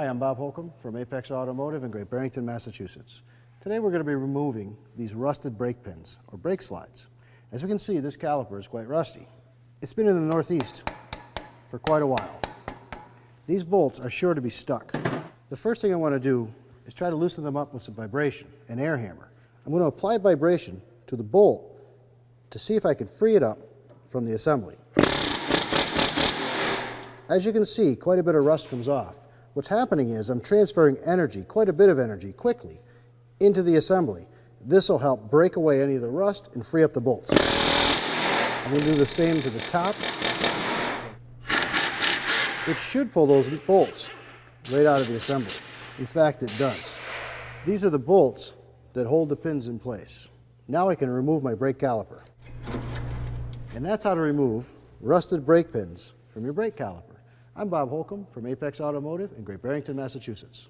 Hi, I'm Bob Holcomb from Apex Automotive in Great Barrington, Massachusetts. Today we're going to be removing these rusted brake pins, or brake slides. As we can see, this caliper is quite rusty. It's been in the Northeast for quite a while. These bolts are sure to be stuck. The first thing I want to do is try to loosen them up with some vibration, an air hammer. I'm going to apply vibration to the bolt to see if I can free it up from the assembly. As you can see, quite a bit of rust comes off. What's happening is I'm transferring energy, quite a bit of energy, quickly into the assembly. This will help break away any of the rust and free up the bolts. I'm going to do the same to the top. It should pull those bolts right out of the assembly. In fact, it does. These are the bolts that hold the pins in place. Now I can remove my brake caliper. And that's how to remove rusted brake pins from your brake caliper. I'm Bob Holcomb from Apex Automotive in Great Barrington, Massachusetts.